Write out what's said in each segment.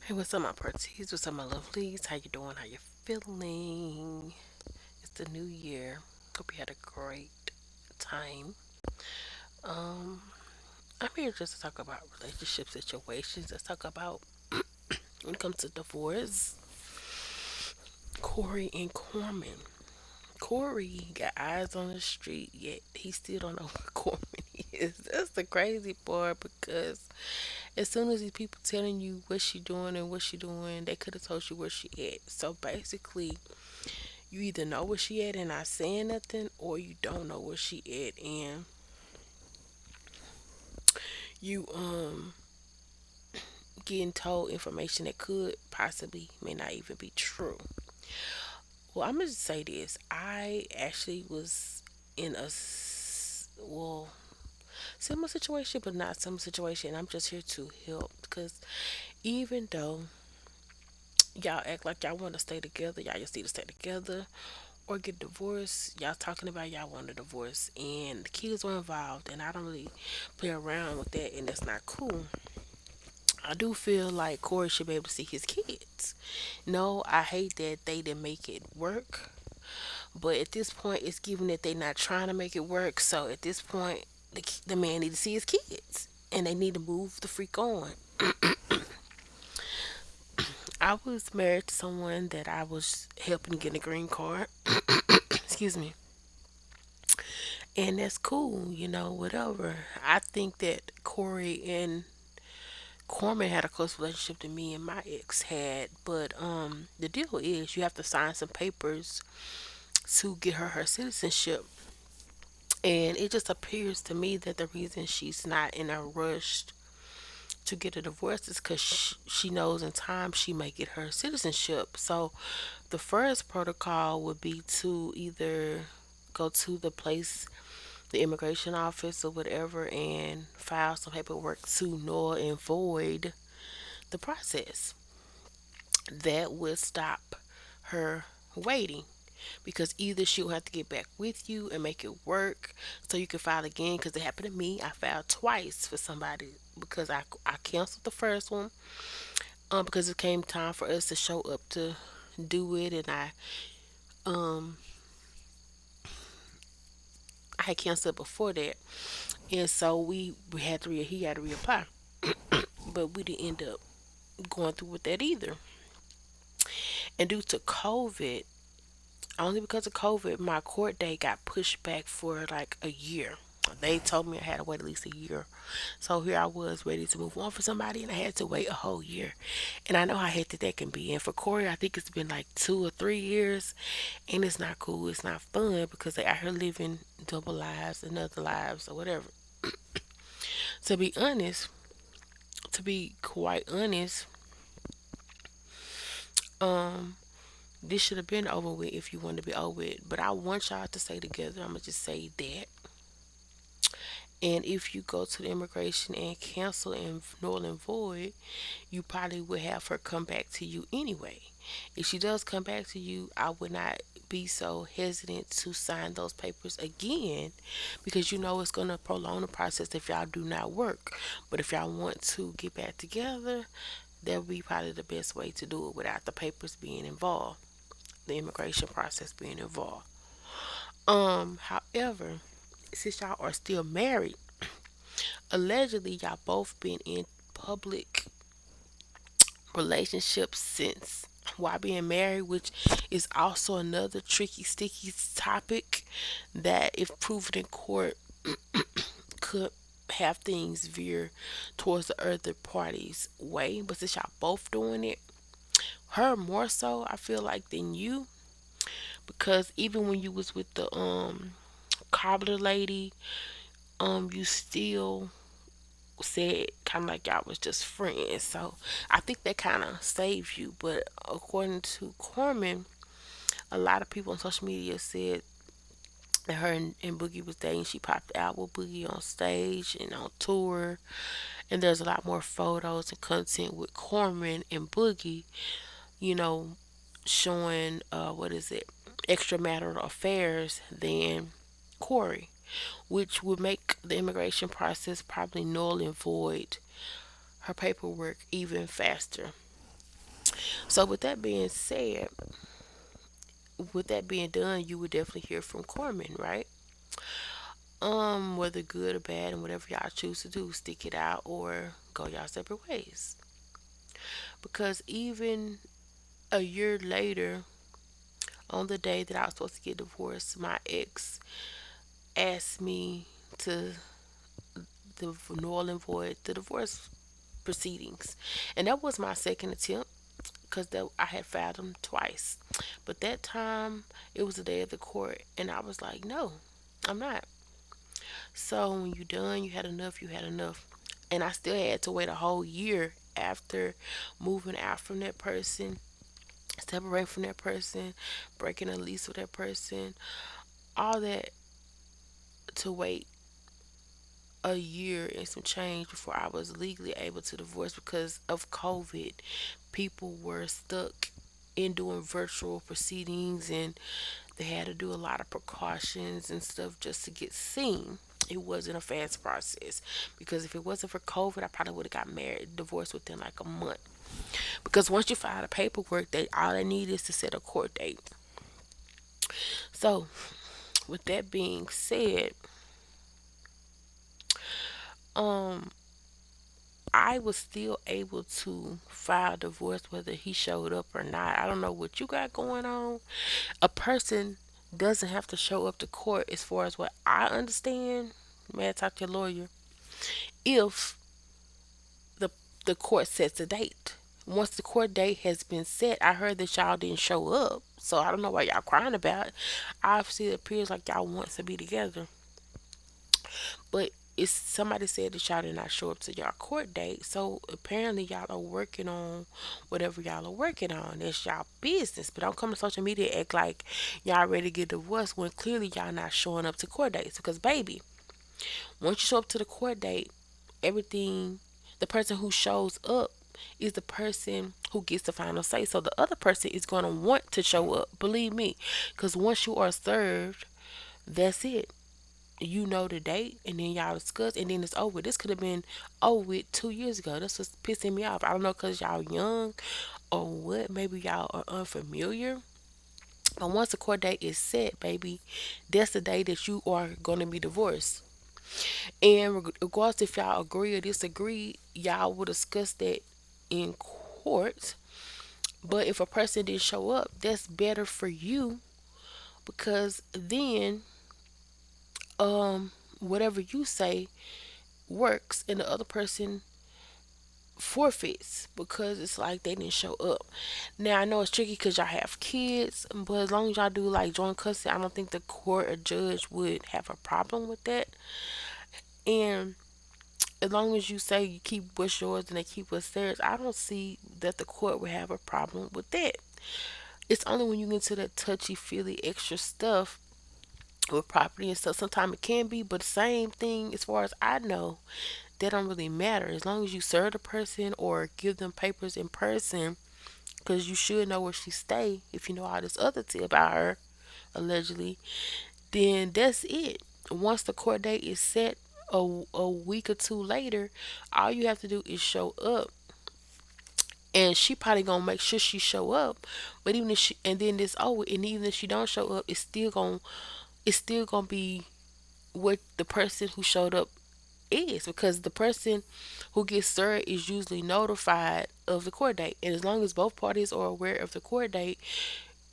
Hey, what's up, my pretties? What's up, my lovelies? How you doing? How you feeling? It's the new year. Hope you had a great time. Um, I'm here just to talk about relationship situations. Let's talk about when it comes to divorce. Corey and Carmen. Corey got eyes on the street, yet he still don't know where Carmen is. That's the crazy part because as soon as these people telling you what she doing and what she doing, they could have told you where she at. So basically, you either know where she at and not saying nothing, or you don't know where she at and you getting told information that could possibly may not even be true. Well, I'm gonna just say this. I actually was in well, similar situation, but not similar situation. I'm just here to help because even though y'all act like y'all want to stay together, y'all just need to stay together or get divorced. Y'all talking about y'all want a divorce and the kids were involved, and I don't really play around with that, and that's not cool. I do feel like Corey should be able to see his kids. No, I hate that they didn't make it work, but at this point, it's given that they not trying to make it work. So at this point, the man need to see his kids, and they need to move the freak on. I was married to someone that I was helping get a green card. Excuse me. And that's cool, whatever. I think that Corey and Corman had a close relationship than me and my ex had, but the deal is you have to sign some papers to get her citizenship. And it just appears to me that the reason she's not in a rush to get a divorce is because she knows in time she may get her citizenship. So the first protocol would be to either go to the immigration office or whatever, and file some paperwork to null and void the process. That would stop her waiting because either she'll have to get back with you and make it work so you can file again, because it happened to me. I filed twice for somebody because I canceled the first one because it came time for us to show up to do it, and um I had canceled before that, and so we had to he had to reapply, but we didn't end up going through with that either. And due to COVID, only because of COVID, my court date got pushed back for like a year. They told me I had to wait at least a year. So here I was ready to move on for somebody, and I had to wait a whole year. And I know how hectic that can be. And for Corey, I think it's been like 2 or 3 years, and it's not cool. It's not fun because they out here living double lives and other lives or whatever. To be honest, to be quite honest, um, this should have been over with if you wanted to be over with. But I want y'all to stay together. I'm gonna just say that. And if you go to the immigration and cancel and null and void, you probably would have her come back to you anyway. If she does come back to you, I would not be so hesitant to sign those papers again, because you know it's going to prolong the process if y'all do not work. But if y'all want to get back together, that would be probably the best way to do it without the papers being involved, the immigration process being involved. However, since y'all are still married, allegedly y'all both been in public relationships since while being married, which is also another tricky, sticky topic that, if proven in court, could have things veer towards the other party's way. But since y'all both doing it, her more so, I feel like, than you, because even when you was with the cobbler lady, you still said kind of like y'all was just friends. So I think that kind of saved you. But according to Carmen, a lot of people on social media said that her and Boogie was dating. She popped out with Boogie on stage and on tour. And there's a lot more photos and content with Carmen and Boogie, you know, showing, what is it, extramarital affairs than Corey, which would make the immigration process probably null and void her paperwork even faster. So with that being said, with that being done, you would definitely hear from Corman, right? Whether good or bad and whatever y'all choose to do, stick it out or go y'all separate ways. Because even a year later, on the day that I was supposed to get divorced, my ex asked me to the null and void the divorce proceedings, and that was my second attempt because I had filed them twice. But that time it was the day of the court, and I was like, no, I'm not. So when you done, you had enough. You had enough, and I still had to wait a whole year after moving out from that person, separating from that person, breaking a lease with that person, all that to wait a year and some change before I was legally able to divorce because of COVID. People were stuck in doing virtual proceedings and they had to do a lot of precautions and stuff just to get seen. It wasn't a fast process because if it wasn't for COVID, I probably would have got married, divorced within like a month. Because once you file the paperwork, they all they need is to set a court date. So, with that being said, um, I was still able to file divorce whether he showed up or not. I don't know what you got going on. A person doesn't have to show up to court, as far as what I understand. May I talk to your lawyer? If the the court sets a date. Once the court date has been set, I heard that y'all didn't show up. So I don't know why y'all crying about it. Obviously, it appears like y'all want to be together. But it's somebody said that y'all did not show up to y'all court date. So apparently y'all are working on whatever y'all are working on. That's y'all business. But don't come to social media and act like y'all ready to get divorced when clearly y'all not showing up to court dates. Because baby, once you show up to the court date, everything the person who shows up is the person who gets the final say. So the other person is gonna want to show up. Believe me. Because once you are served, that's it. You know the date and then y'all discuss and then it's over. This could have been over with 2 years ago. That's what's pissing me off. I don't know because y'all young or what. Maybe y'all are unfamiliar. But once the court date is set, baby, that's the day that you are going to be divorced. And regardless if y'all agree or disagree, y'all will discuss that in court. But if a person didn't show up, that's better for you because then whatever you say works and the other person forfeits because it's like they didn't show up. Now I know it's tricky because y'all have kids, but as long as y'all do like joint custody, I don't think the court or judge would have a problem with that. And as long as you say you keep what's yours and they keep what's theirs, I don't see that the court would have a problem with that. It's only when you get into that touchy feely extra stuff with property and stuff. Sometimes it can be, but same thing as far as I know, that don't really matter as long as you serve the person or give them papers in person because you should know where she stay if you know all this other tea about her allegedly. Then that's it. Once the court date is set a week or two later, all you have to do is show up, and she probably gonna make sure she show up. But even if she and then it's over, and even if she don't show up, it's still gonna be what the person who showed up is because the person who gets served is usually notified of the court date. And as long as both parties are aware of the court date,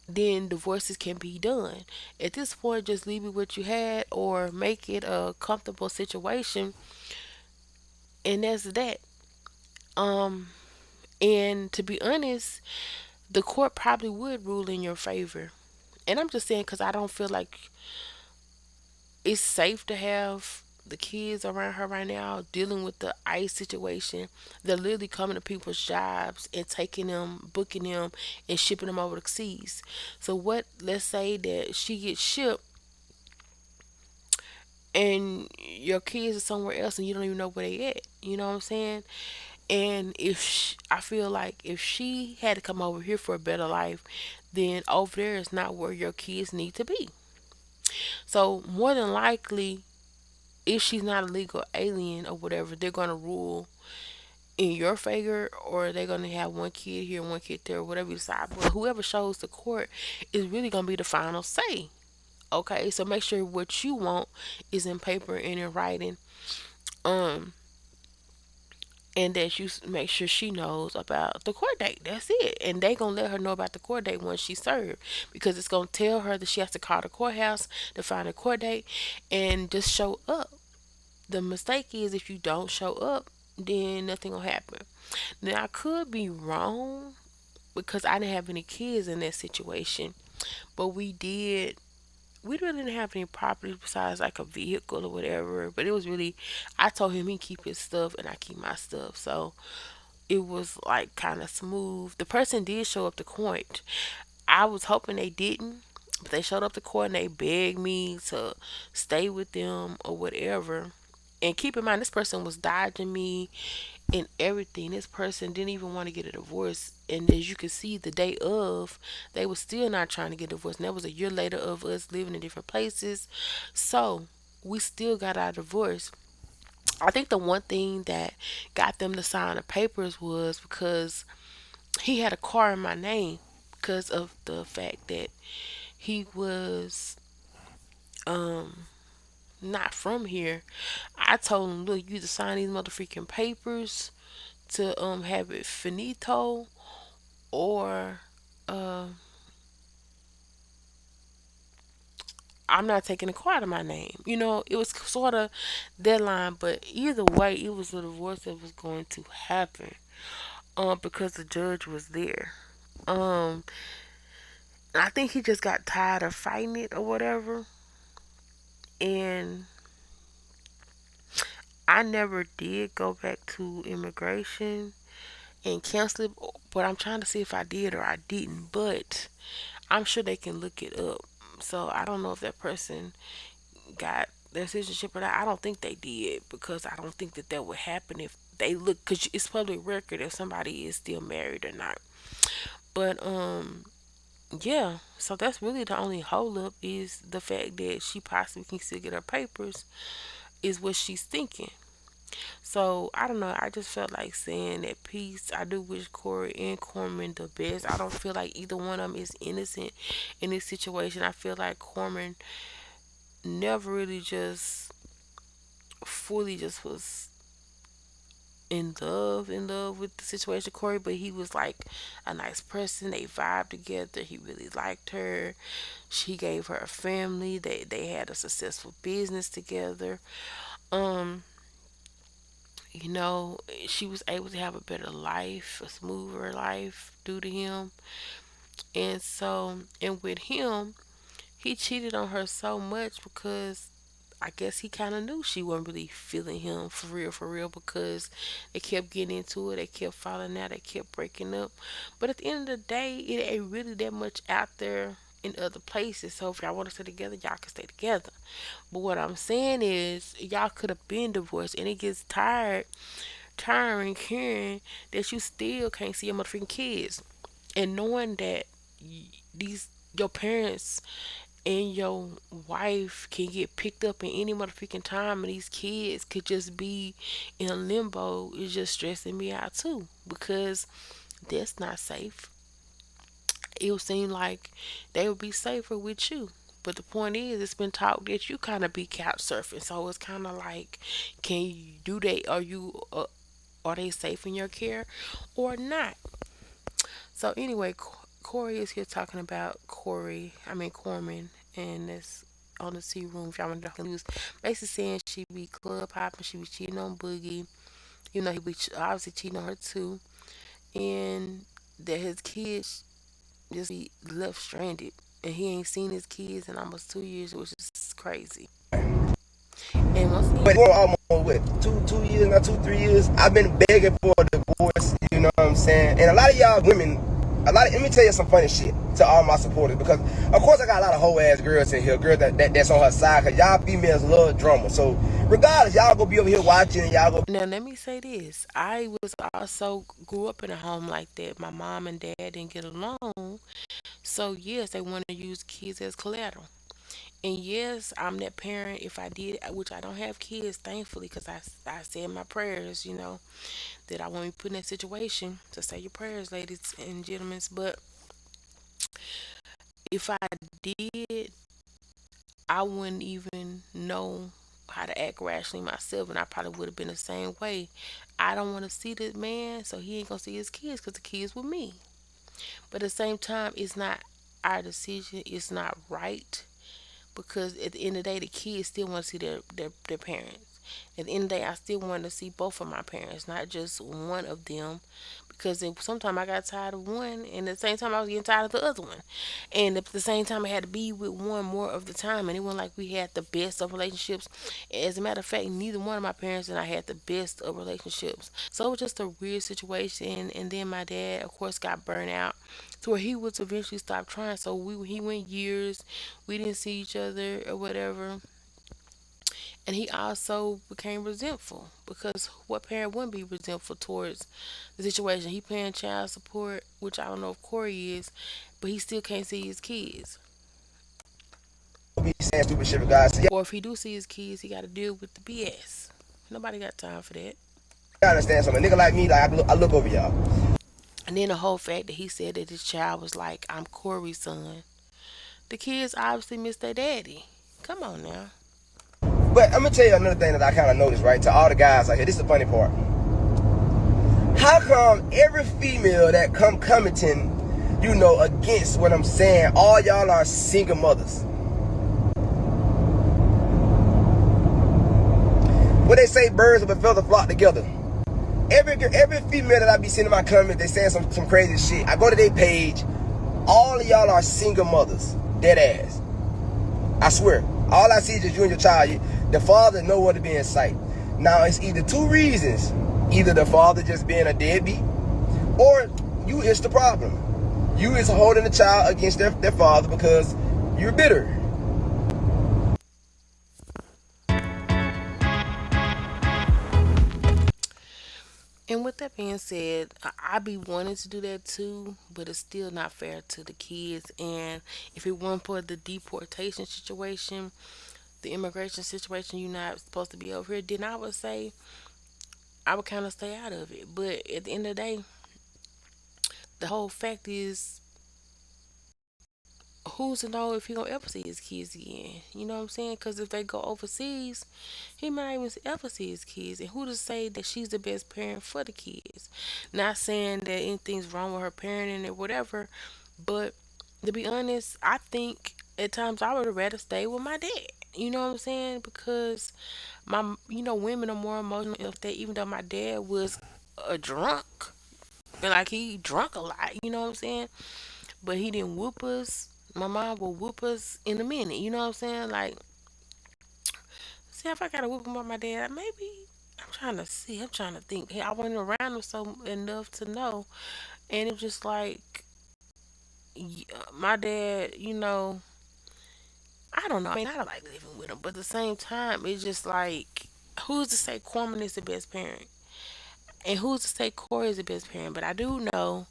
then divorces can be done. At this point, just leave it what you had or make it a comfortable situation, and that's that. Um, and to be honest, the court probably would rule in your favor. And I'm just saying because I don't feel like it's safe to have the kids around her right now dealing with the ICE situation. They're literally coming to people's jobs and taking them, booking them, and shipping them over the seas. So what? Let's say that she gets shipped and your kids are somewhere else and you don't even know where they at. You know what I'm saying? And I feel like if she had to come over here for a better life, then over there is not where your kids need to be. So more than likely, if she's not a legal alien or whatever, they're gonna rule in your favor, or they're gonna have one kid here, one kid there, whatever you decide. But whoever shows the court is really gonna be the final say. Okay, so make sure what you want is in paper and in writing. Um, and that you make sure she knows about the court date. That's it. And they gonna let her know about the court date once she served, because it's gonna tell her that she has to call the courthouse to find a court date and just show up. The mistake is if you don't show up, then nothing will happen. Now I could be wrong because I didn't have any kids in that situation, but we really didn't have any property besides like a vehicle or whatever. But it was really, I told him he keep his stuff and I keep my stuff. So it was like kind of smooth. The person did show up to court. I was hoping they didn't, but they showed up to court and they begged me to stay with them or whatever. And keep in mind, this person was dodging me and everything. This person didn't even want to get a divorce. And as you can see, the day of, they were still not trying to get divorced. And that was a year later of us living in different places. So we still got our divorce. I think the one thing that got them to sign the papers was because he had a car in my name because of the fact that he was not from here. I told him, look, you either sign these motherfucking papers to have it finito, or uh, I'm not taking the car out of my name. You know, it was sort of deadline, but either way, it was a divorce that was going to happen. Because the judge was there. Um, I think he just got tired of fighting it or whatever. And I never did go back to immigration and cancel it, but I'm trying to see if I did or I didn't. But I'm sure they can look it up. So I don't know if that person got their citizenship or not. I don't think they did, because I don't think that that would happen if they look, because it's public record if somebody is still married or not. But yeah, so that's really the only holdup, is the fact that she possibly can still get her papers, is what she's thinking. So I don't know. I just felt like saying that piece. I do wish Corey and Corman the best. I don't feel like either one of them is innocent in this situation. I feel like Corman never really just fully just was in love with the situation, Corey, but he was like a nice person. They vibed together. He really liked her. She gave her a family. They had a successful business together. Um, you know, she was able to have a better life, a smoother life due to him. And so, and with him, he cheated on her so much because I guess he kind of knew she wasn't really feeling him for real, because they kept getting into it, they kept falling out, they kept breaking up. But at the end of the day, it ain't really that much out there in other places. So if y'all want to stay together, y'all can stay together. But what I'm saying is, y'all could have been divorced, and it gets tiring hearing that you still can't see your motherfucking kids, and knowing that these your parents and your wife can get picked up in any motherfucking time, and these kids could just be in limbo, is just stressing me out too, because that's not safe. It would seem like they would be safer with you. But the point is, it's been talked that you kind of be couch surfing, so it's kind of like, can you do they? Are they safe in your care or not? So anyway, Corey is here talking about Corman, and this on the tea room. If y'all want to lose, basically saying she be club hopping, she be cheating on Boogie. You know, he be obviously cheating on her too, and that his kids just be left stranded, and he ain't seen his kids in almost 2 years, which is crazy. And once But again, almost what, two years, not 2 3 years. I've been begging for a divorce. You know what I'm saying? And a lot of y'all women, let me tell you some funny shit to all my supporters, because of course I got a lot of hoe ass girls in here, girls that's on her side, cause y'all females love drama. So regardless, y'all go be over here watching, and y'all go. now let me say this: I was also grew up in a home like that. My mom and dad didn't get along, so yes, they want to use kids as collateral. And yes, I'm that parent. If I did, which I don't have kids, thankfully, because I said my prayers, that I won't be put in that situation. So say your prayers, ladies and gentlemen. But if I did, I wouldn't even know how to act rationally myself, and I probably would have been the same way. I don't want to see the man, so he ain't gonna see his kids because the kids with me. But at the same time, it's not our decision. It's not right because at the end of the day, the kids still want to see their parents. At the end of the day, I still want to see both of my parents, not just one of them. Because sometimes I got tired of one, and at the same time, I was getting tired of the other one. And at the same time, I had to be with one more of the time. And it wasn't like we had the best of relationships. As a matter of fact, neither one of my parents and I had the best of relationships. So it was just a weird situation. And then my dad, of course, got burnt out to where he would eventually stop trying. So he went years, we didn't see each other or whatever. And he also became resentful because what parent wouldn't be resentful towards the situation? He paying child support, which I don't know if Corey is, but he still can't see his kids. Be saying stupid shit regardless. So Or if he do see his kids, he got to deal with the BS. Nobody got time for that. y'all understand something? A nigga like me, like I look over y'all. And then the whole fact that he said that his child was like, I'm Corey's son. The kids obviously miss their daddy. Come on now. But I'm gonna tell you another thing that I kind of noticed, right? To all the guys out here, this is the funny part. How come every female that come commenting, against what I'm saying, all y'all are single mothers? What they say, birds of a feather flock together. Every female that I be seeing in my comments, they saying some crazy shit. I go to their page, all of y'all are single mothers, dead ass. I swear. All I see is just you and your child. The father nowhere to be in sight. Now it's either two reasons: either the father just being a deadbeat, or you is the problem. You is holding the child against their father because you're bitter. And with that being said, I be wanting to do that too, but it's still not fair to the kids. And if it weren't for the deportation situation, the immigration situation, you're not supposed to be over here, then I would say I would kind of stay out of it. But at the end of the day, the whole fact is, who's to know if he gonna ever see his kids again? You know what I'm saying? Because if they go overseas, he might not even ever see his kids. And who to say that she's the best parent for the kids? Not saying that anything's wrong with her parenting or whatever, but to be honest, I think at times I would have rather stay with my dad. You know what I'm saying? Because women are more emotional if they, even though my dad was a drunk, and like he drunk a lot. You know what I'm saying? But he didn't whoop us. My mom will whoop us in a minute. You know what I'm saying? Like, see if I gotta whoop him with my dad. Maybe I'm trying to see. I'm trying to think. Hey, I wasn't around him so enough to know, and it was just like my dad. I don't know. I mean, I don't like living with him, but at the same time, it's just like, who's to say Corman is the best parent, and who's to say Corey is the best parent? But I do know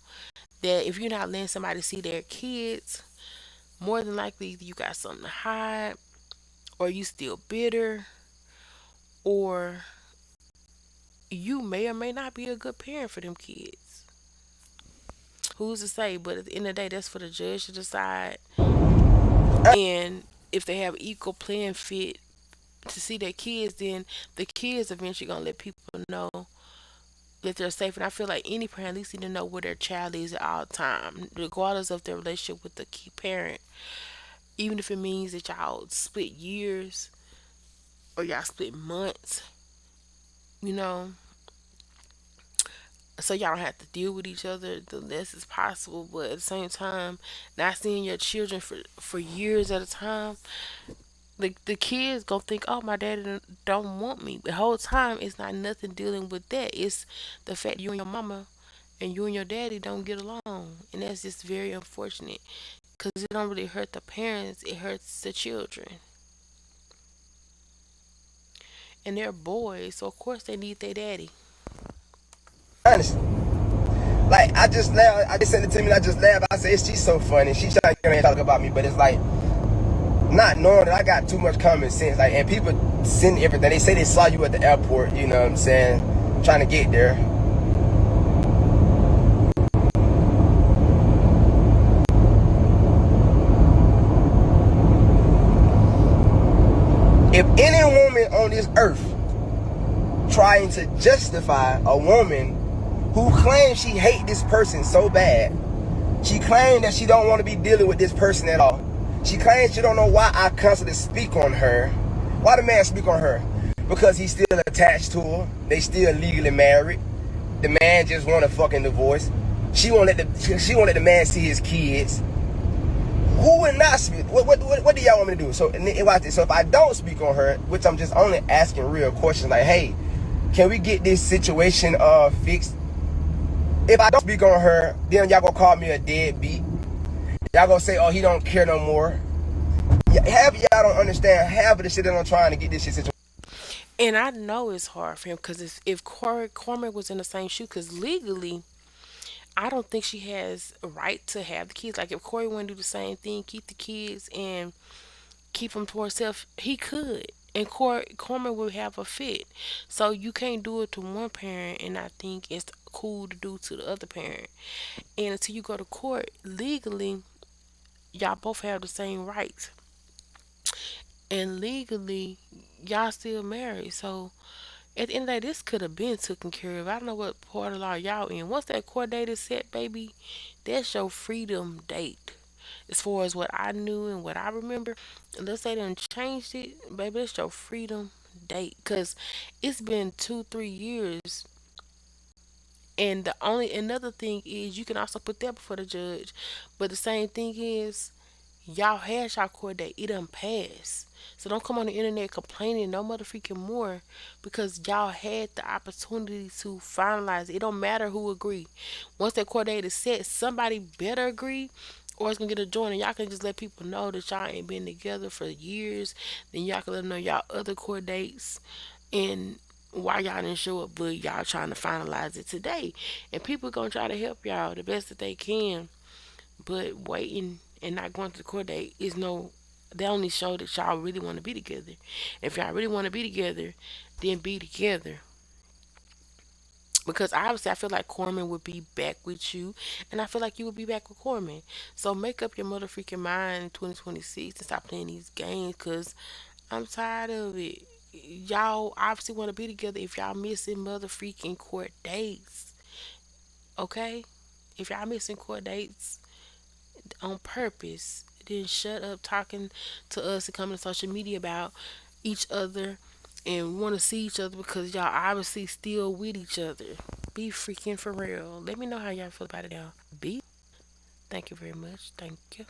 that if you're not letting somebody see their kids, more than likely you got something to hide, or you still bitter, or you may or may not be a good parent for them kids. Who's to say? But at the end of the day, that's for the judge to decide. And if they have equal playing fit to see their kids, then the kids eventually gonna let people know that they're safe. And I feel like any parent at least need to know where their child is at all time, regardless of their relationship with the key parent. Even if it means that y'all split years or y'all split months, you know, so y'all don't have to deal with each other the less is possible. But at the same time, not seeing your children for years at a time, the kids gonna think, oh, my daddy don't want me. The whole time it's not nothing dealing with that. It's the fact that you and your mama and you and your daddy don't get along, and that's just very unfortunate. Cause it don't really hurt the parents; it hurts the children, and they're boys, so of course they need their daddy. Honestly. Like I just laughed, I just sent it to me and I just laughed. I said, she's so funny. She's trying to talk about me, but it's like not knowing that I got too much common sense. Like, and people send everything. They say they saw you at the airport. You know what I'm saying? Trying to get there. If any woman on this earth trying to justify a woman who claims she hate this person so bad, she claims that she don't want to be dealing with this person at all. She claims she don't know why I constantly speak on her. Why the man speak on her? Because he's still attached to her. They still legally married. The man just want a fucking divorce. She won't let the man see his kids. Who would not speak? What do y'all want me to do? So watch this. So if I don't speak on her, which I'm just only asking real questions like, hey, can we get this situation fixed? If I don't speak on her, then y'all gonna call me a deadbeat. Y'all gonna say, oh, he don't care no more. Half of y'all don't understand half of the shit that I'm trying to get this shit situated. And I know it's hard for him because if Carmen was in the same shoe, because legally, I don't think she has a right to have the kids. Like if Corey wanted to do the same thing, keep the kids and keep them to herself, he could. And Carmen would have a fit. So you can't do it to one parent and I think it's cool to do to the other parent. And until you go to court, legally, y'all both have the same rights. And legally, y'all still married. So at the end of the day, this could have been taken care of. I don't know what part of law y'all in. Once that court date is set, baby, that's your freedom date. As far as what I knew and what I remember, unless they done changed it, baby, that's your freedom date. Cause it's been 2, 3 years, and the only another thing is you can also put that before the judge. But the same thing is y'all had y'all court date. It done passed. So don't come on the internet complaining no motherfucking more because y'all had the opportunity to finalize it. It don't matter who agree. Once that court date is set, somebody better agree or it's gonna get adjourned and y'all can just let people know that y'all ain't been together for years. Then y'all can let them know y'all other court dates and why y'all didn't show up but y'all trying to finalize it today. And people gonna try to help y'all the best that they can. But waiting and not going to the court date is no. They only show that y'all really want to be together. If y'all really want to be together, then be together. Because obviously, I feel like Corman would be back with you, and I feel like you would be back with Corman. So make up your motherfucking mind in 2026 and stop playing these games. Cause I'm tired of it. Y'all obviously want to be together. If y'all missing motherfucking court dates, okay? If y'all missing court dates, on purpose. Then shut up talking to us and coming to social media about each other and want to see each other because y'all obviously still with each other. Be freaking for real. Let me know how y'all feel about it now. Be. Thank you very much. Thank you.